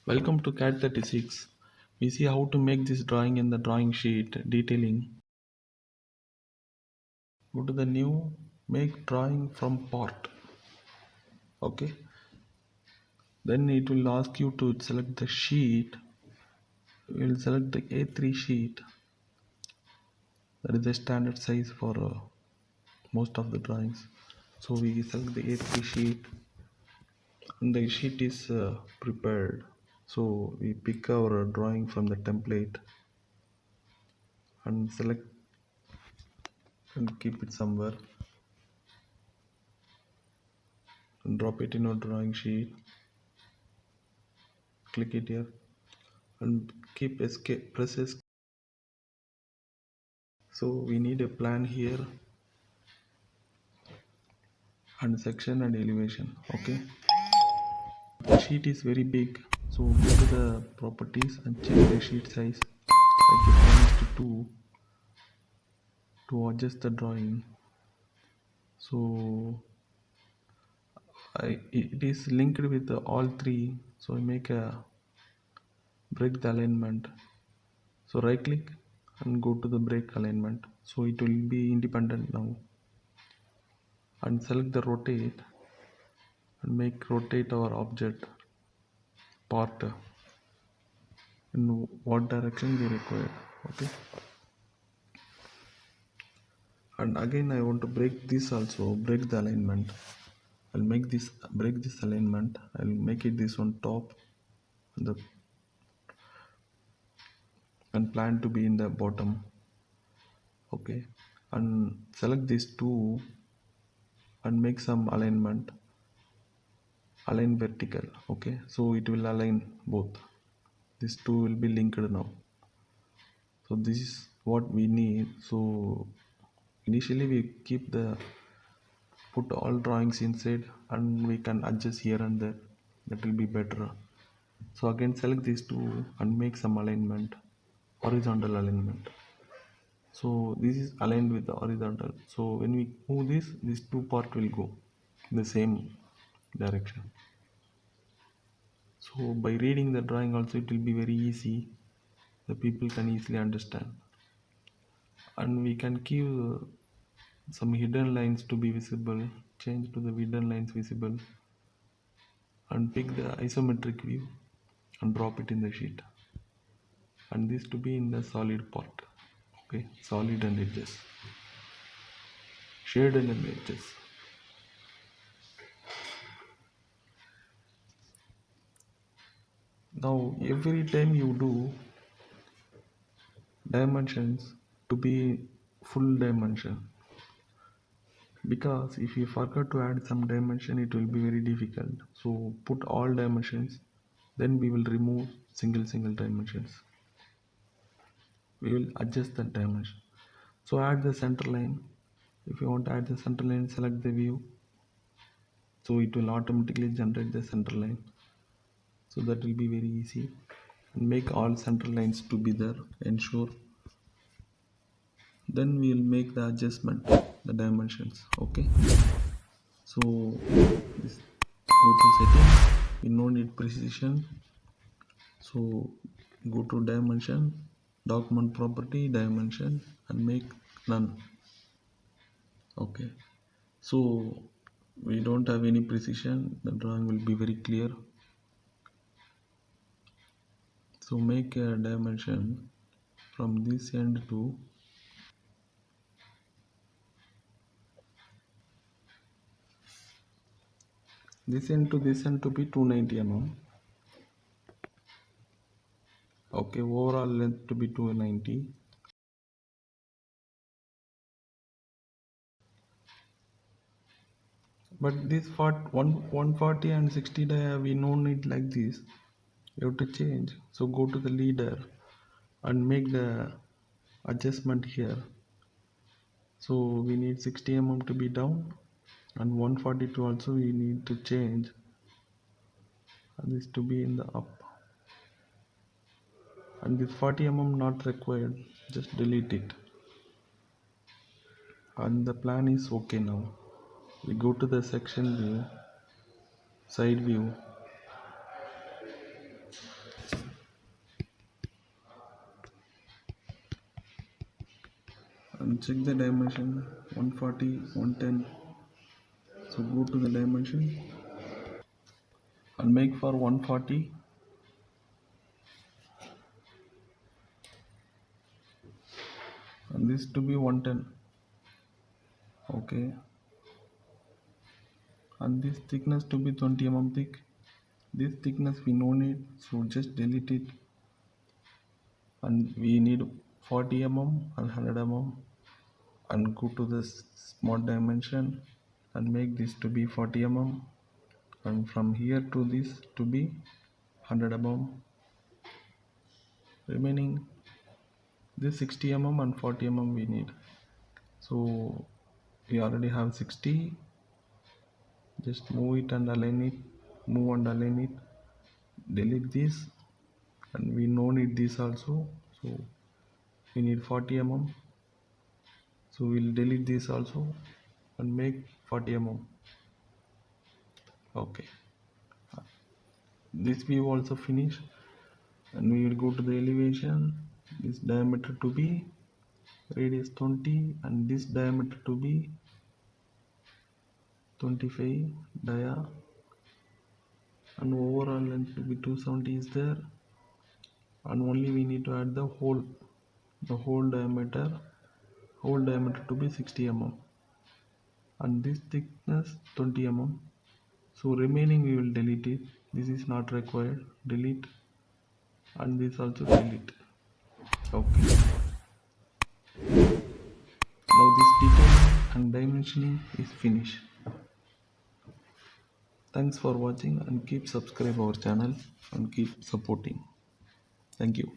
Welcome to CAD 36. We see how to make this drawing in the drawing sheet detailing. Go to the new make drawing from part. Okay. Then it will ask you to select the sheet. We will select the A3 sheet. That is the standard size for most of the drawings. So we select the A3 sheet and the sheet is prepared. So we pick our drawing from the template and select and keep it somewhere and drop it in our drawing sheet. Click it here and keep escape, press escape. So we need a plan here and section and elevation. Okay, the sheet is very big, so go to the properties and check the sheet size like it 1:2 to adjust the drawing. So it is linked with all three, so I make a break the alignment. So right click and go to the break alignment, so it will be independent now, and select the rotate and make rotate our object part in what direction we require. Okay, and again I want to break this also, break the alignment. I'll make this break this alignment. I'll make it this one top and plan to be in the bottom. Okay, and select these two and make some alignment, align vertical. Okay, so it will align both. These two will be linked now. So this is what we need. So initially we keep the put all drawings inside and we can adjust here and there. That will be better. So again select these two and make some alignment, horizontal alignment. So this is aligned with the horizontal. So when we move this, these two part will go in the same direction. So by reading the drawing also it will be very easy. The people can easily understand. And we can give some hidden lines to be visible, change to the hidden lines visible, and pick the isometric view and drop it in the sheet, and this to be in the solid part. Okay, solid and edges, shaded and edges. Now every time you do dimensions to be full dimension, because if you forget to add some dimension it will be very difficult. So put all dimensions, then we will remove single dimensions. We will adjust the dimension. So add the center line. If you want to add the center line, select the view, so it will automatically generate the center line. So that will be very easy, and make all center lines to be there, ensure. Then we will make the adjustment, the dimensions. Okay, so this, go to settings, we no need precision, so go to dimension, document property, dimension, and make none. Okay, so we don't have any precision, the drawing will be very clear. So make a dimension from this end to this end to this end to be 290 mm. Okay, overall length to be 290. But this 140 and 60 we no need like this. You have to change. So go to the leader and make the adjustment here. So we need 60 mm to be down, and 142 also we need to change, and this to be in the up, and this 40 mm not required, just delete it. And the plan is okay. Now we go to the section view, side view, and check the dimension 140, 110. So go to the dimension and make for 140 and this to be 110. Okay, and this thickness to be 20 thick. This thickness we no need, so just delete it, and we need 40 and 100 and go to the smart dimension and make this to be 40 and from here to this to be 100 remaining this 60 and 40 we need. So we already have 60, just move it and align it, move and align it, delete this, and we no need this also, so we need 40 so we'll delete this also and make 40 okay. This we also finish, and we will go to the elevation. This diameter to be radius 20 and this diameter to be 25 dia, and overall length to be 270 is there, and only we need to add the whole diameter to be 60 and this thickness 20 so remaining we will delete it. This is not required, delete, and this also delete. Okay, now this detail and dimensioning is finished. Thanks for watching and keep subscribe our channel and keep supporting. Thank you.